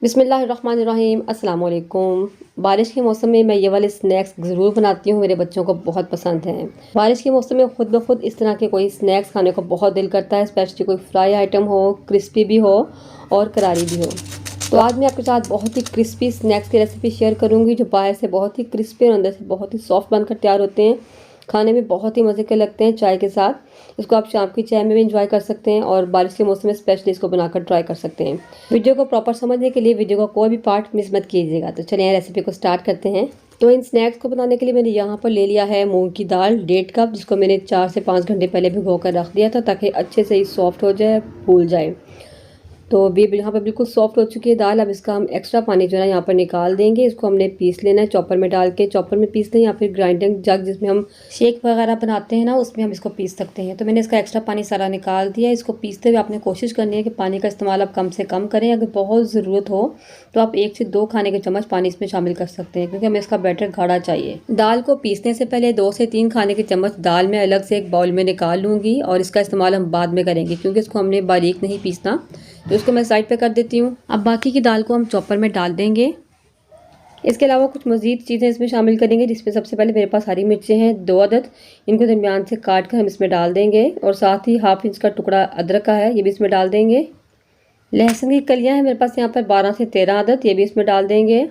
बिस्मिल्लाहिर्रहमानिर्रहीम अस्सलाम वालेकुम। बारिश के मौसम में मैं ये वाले स्नैक्स ज़रूर बनाती हूँ, मेरे बच्चों को बहुत पसंद हैं। बारिश के मौसम में खुद ब खुद इस तरह के कोई स्नैक्स खाने को बहुत दिल करता है, स्पेशली कोई फ्राई आइटम हो, क्रिस्पी भी हो और करारी भी हो। तो आज मैं आपके साथ बहुत ही क्रिस्पी स्नैक्स की रेसिपी शेयर करूँगी, जो बाहर से बहुत ही क्रिस्पी और अंदर से बहुत ही सॉफ्ट बनकर तैयार होते हैं। खाने में बहुत ही मज़े के लगते हैं चाय के साथ। इसको आप शाम की चाय में भी इंजॉय कर सकते हैं और बारिश के मौसम में स्पेशली इसको बनाकर ट्राई कर सकते हैं। वीडियो को प्रॉपर समझने के लिए वीडियो का कोई भी पार्ट मिस मत कीजिएगा। तो चलिए रेसिपी को स्टार्ट करते हैं। तो इन स्नैक्स को बनाने के लिए मैंने यहाँ पर ले लिया है मूंग की दाल 1.5 कप, जिसको मैंने 4 से 5 घंटे पहले भिगो कर रख दिया था ताकि अच्छे से ही सॉफ्ट हो जाए, फूल जाए। तो अभी यहाँ पर बिल्कुल सॉफ्ट हो चुकी है दाल। अब इसका हम एक्स्ट्रा पानी जो है यहाँ पर निकाल देंगे। इसको हमने पीस लेना है चॉपर में डाल के, चॉपर में पीस लें या फिर ग्राइंडिंग जग जिसमें हम शेक वगैरह बनाते हैं ना, उसमें हम इसको पीस सकते हैं। तो मैंने इसका एक्स्ट्रा पानी सारा निकाल दिया। इसको पीसते हुए आपने कोशिश करनी है कि पानी का इस्तेमाल आप कम से कम करें। अगर बहुत ज़रूरत हो तो आप 1 से 2 खाने के चम्मच पानी इसमें शामिल कर सकते हैं, क्योंकि हमें इसका बैटर गाढ़ा चाहिए। दाल को पीसने से पहले 2 से 3 खाने के चम्मच दाल में अलग से एक बाउल में निकाल लूँगी और इसका इस्तेमाल हम बाद में करेंगे, क्योंकि इसको हमने बारीक नहीं पीसना। तो इसको मैं साइड पे कर देती हूँ। अब बाकी की दाल को हम चॉपर में डाल देंगे। इसके अलावा कुछ मज़ीद चीज़ें इसमें शामिल करेंगे, जिसमें सबसे पहले मेरे पास हरी मिर्चें हैं 2 अदद। इनको दरमियान से काट कर हम इसमें डाल देंगे और साथ ही 1/2 इंच का टुकड़ा अदरक का है, ये भी इसमें डाल देंगे। लहसुन की कलियाँ हैं मेरे पास यहाँ पर 12 से 13 अदद, ये भी इसमें डाल देंगे।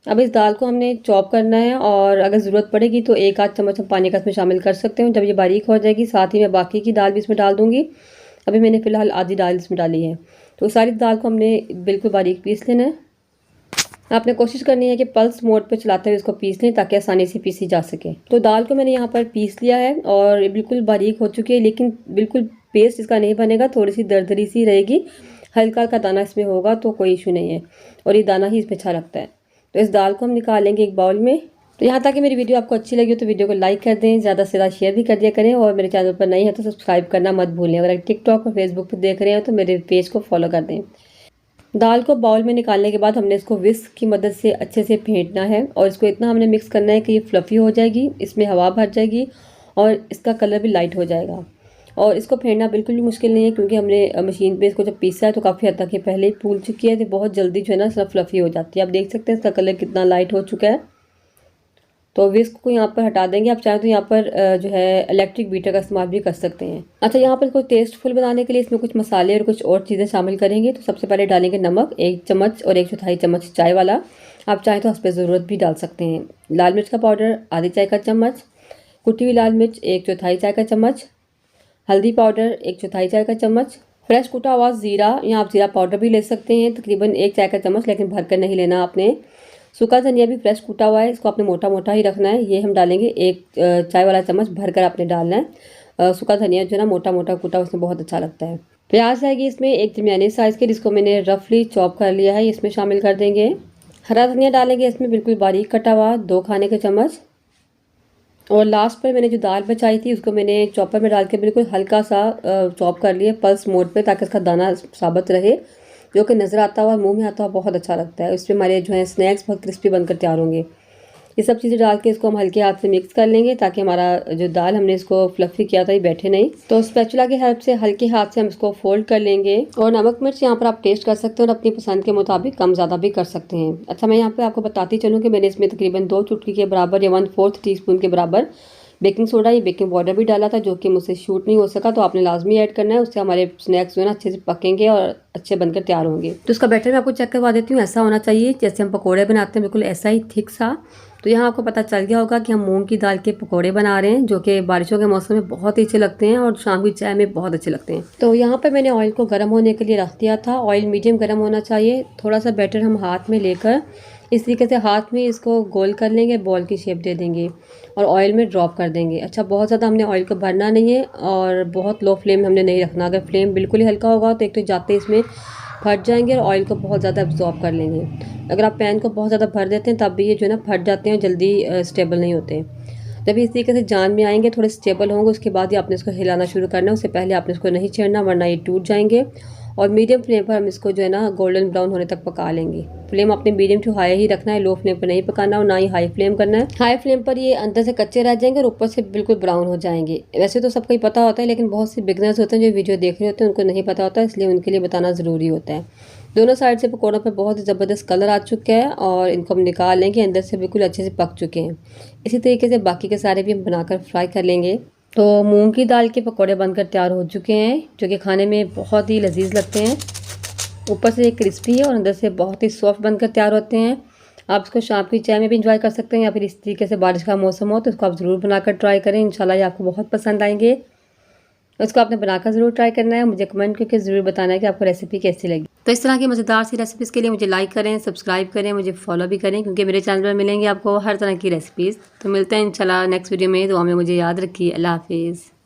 अब इस दाल को हमने चॉप करना है और अगर ज़रूरत पड़ेगी तो 1 आध चम्मच हम पानी का इसमें शामिल कर सकते हैं। जब ये बारीक हो जाएगी साथ ही मैं बाकी की दाल भी इसमें डाल दूँगी। अभी मैंने फ़िलहाल आधी दाल इसमें डाली है। तो सारी दाल को हमने बिल्कुल बारीक पीस लेना है। आपने कोशिश करनी है कि पल्स मोड पे चलाते हुए इसको पीस लें ताकि आसानी से पीसी जा सके। तो दाल को मैंने यहाँ पर पीस लिया है और ये बिल्कुल बारीक हो चुकी है, लेकिन बिल्कुल पेस्ट इसका नहीं बनेगा, थोड़ी सी दरदरी सी रहेगी। हल्का हल्का दाना इसमें होगा तो कोई इशू नहीं है और ये दाना ही इसमें अच्छा लगता है। तो इस दाल को हम निकालेंगे एक बाउल में। तो यहाँ तक कि मेरी वीडियो आपको अच्छी लगी हो तो वीडियो को लाइक कर दें, ज़्यादा से ज़्यादा शेयर भी कर दिया करें और मेरे चैनल पर नई है तो सब्सक्राइब करना मत भूलें। अगर टिकटॉक और फेसबुक पर देख रहे हैं तो मेरे पेज को फॉलो कर दें। दाल को बाउल में निकालने के बाद हमने इसको विस्क की मदद से अच्छे से फेंटना है और इसको इतना हमने मिक्स करना है कि ये फ्लफ़ी हो जाएगी, इसमें हवा भर जाएगी और इसका कलर भी लाइट हो जाएगा। और इसको फेंटना बिल्कुल भी मुश्किल नहीं है, क्योंकि हमने मशीन पे इसको जब पीसा है तो काफ़ी हद तक ये पहले ही फूल चुकी है, तो बहुत जल्दी जो है ना सब फ्लफ़ी हो जाती है। आप देख सकते हैं इसका कलर कितना लाइट हो चुका है। तो विस्क को यहाँ पर हटा देंगे। आप चाहें तो यहाँ पर जो है इलेक्ट्रिक बीटर का इस्तेमाल भी कर सकते हैं। अच्छा, यहाँ पर इसको टेस्टफुल बनाने के लिए इसमें कुछ मसाले और कुछ और चीज़ें शामिल करेंगे। तो सबसे पहले डालेंगे नमक 1 चम्मच और 1/4 चम्मच चाय वाला। आप चाहें तो उस पर ज़रूरत भी डाल सकते हैं। लाल मिर्च का पाउडर आधी चाय का चम्मच, कुटी हुई लाल मिर्च 1/4 चाय का चम्मच, हल्दी पाउडर 1/4 चाय का चम्मच, फ्रेश कुटा हुआ ज़ीरा, यहाँ आप ज़ीरा पाउडर भी ले सकते हैं, तकरीबन 1 चाय का चम्मच, लेकिन भर कर नहीं लेना आपने। सूखा धनिया भी फ्रेश कूटा हुआ है, इसको आपने मोटा मोटा ही रखना है। ये हम डालेंगे 1 चाय वाला चम्मच भर कर आपने डालना है। सूखा धनिया जो है ना मोटा मोटा कूटा, उसमें बहुत अच्छा लगता है। प्याज आएगी इसमें एक दरमियाने साइज़ के, जिसको मैंने रफली चॉप कर लिया है, इसमें शामिल कर देंगे। हरा धनिया डालेंगे इसमें बिल्कुल बारीक कटा हुआ 2 खाने के चम्मच। और लास्ट पर मैंने जो दाल बचाई थी उसको मैंने चॉपर में डाल के बिल्कुल हल्का सा चॉप कर लिया पल्स मोड पे, ताकि इसका दाना साबित रहे, जो कि नज़र आता हुआ मुंह में आता हुआ बहुत अच्छा लगता है। इसमें हमारे जो है स्नैक्स बहुत क्रिस्पी बनकर तैयार होंगे। ये सब चीज़ें डाल के इसको हम हल्के हाथ से मिक्स कर लेंगे, ताकि हमारा जो दाल हमने इसको फ्लफ़ी किया था ये बैठे नहीं। तो स्पैचुला की हेल्प से हल्के हाथ से हम इसको फोल्ड कर लेंगे। और नमक मिर्च यहाँ पर आप टेस्ट कर सकते हैं और अपनी पसंद के मुताबिक कम ज़्यादा भी कर सकते हैं। अच्छा, मैं यहाँ पर आपको बताती चलूँ कि मैंने इसमें तकरीबन 2 चुटकी के बराबर या 1/4 टीस्पून के बराबर बेकिंग सोडा या बेकिंग पाउडर भी डाला था, जो कि मुझसे शूट नहीं हो सका। तो आपने लाजमी ऐड करना है, उससे हमारे स्नैक्स जो है ना अच्छे से पकेंगे और अच्छे बनकर तैयार होंगे। तो इसका बैटर मैं आपको चेक करवा देती हूँ। ऐसा होना चाहिए जैसे हम पकोड़े बनाते हैं, बिल्कुल ऐसा ही थिक सा। तो यहाँ आपको पता चल गया होगा कि हम मूंग की दाल के पकोड़े बना रहे हैं, जो कि बारिशों के मौसम में बहुत ही अच्छे लगते हैं और शाम की चाय में बहुत अच्छे लगते हैं। तो यहाँ पर मैंने ऑयल को गर्म होने के लिए रख दिया था। ऑयल मीडियम गर्म होना चाहिए। थोड़ा सा बैटर हम हाथ में लेकर इस तरीके से हाथ में इसको गोल कर लेंगे, बॉल की शेप दे देंगे और ऑयल में ड्रॉप कर देंगे। अच्छा, बहुत ज़्यादा हमने ऑयल को भरना नहीं है और बहुत लो फ्लेम हमने नहीं रखना। अगर फ्लेम बिल्कुल ही हल्का होगा तो एक तो जाते इसमें फट जाएंगे और ऑयल को बहुत ज़्यादा एब्जॉर्ब कर लेंगे। अगर आप पैन को बहुत ज़्यादा भर देते हैं तब भी ये जो है ना फट जाते हैं, जल्दी स्टेबल नहीं होते। जब इस तरीके से जान में आएंगे, थोड़े स्टेबल होंगे, उसके बाद ही आपने इसको हिलाना शुरू करना है। उससे पहले आपने इसको नहीं छेड़ना, वरना ये टूट जाएंगे। और मीडियम फ्लेम पर हम इसको जो है ना गोल्डन ब्राउन होने तक पका लेंगे। फ्लेम अपने मीडियम टू हाई ही रखना है, लो फ्लेम पर नहीं पकाना और ना ही हाई फ्लेम करना है। हाई फ्लेम पर ये अंदर से कच्चे रह जाएंगे और ऊपर से बिल्कुल ब्राउन हो जाएंगे। वैसे तो सबको ही पता होता है, लेकिन बहुत सी बिगनर्स होते हैं जो वीडियो देख रहे होते हैं, उनको नहीं पता होता, इसलिए उनके लिए बताना ज़रूरी होता है। दोनों साइड से पकौड़ों पे बहुत ही ज़बरदस्त कलर आ चुका है और इनको हम निकाल लेंगे, अंदर से बिल्कुल अच्छे से पक चुके हैं। इसी तरीके से बाकी के सारे भी हम बनाकर फ्राई कर लेंगे। तो मूंग की दाल के पकौड़े बनकर तैयार हो चुके हैं, जो कि खाने में बहुत ही लजीज लगते हैं। ऊपर से क्रिस्पी है और अंदर से बहुत ही सॉफ्ट बनकर तैयार होते हैं। आप इसको शाम की चाय में भी इंजॉय कर सकते हैं, या फिर इस तरीके से बारिश का मौसम हो तो इसको आप ज़रूर बनाकर ट्राई करें। इंशाल्लाह ये आपको बहुत पसंद आएंगे। उसको आपने बनाकर ज़रूर ट्राई करना है, मुझे कमेंट करके ज़रूर बताना है कि आपको रेसिपी कैसी लगी। तो इस तरह की मज़ेदार सी रेसिपीज़ के लिए मुझे लाइक करें, सब्सक्राइब करें, मुझे फॉलो भी करें, क्योंकि मेरे चैनल पर मिलेंगे आपको हर तरह की रेसिपीज़। तो मिलते हैं इंशाल्लाह नेक्स्ट वीडियो में। दुआ में मुझे याद रखिए। अल्लाह हाफिज़।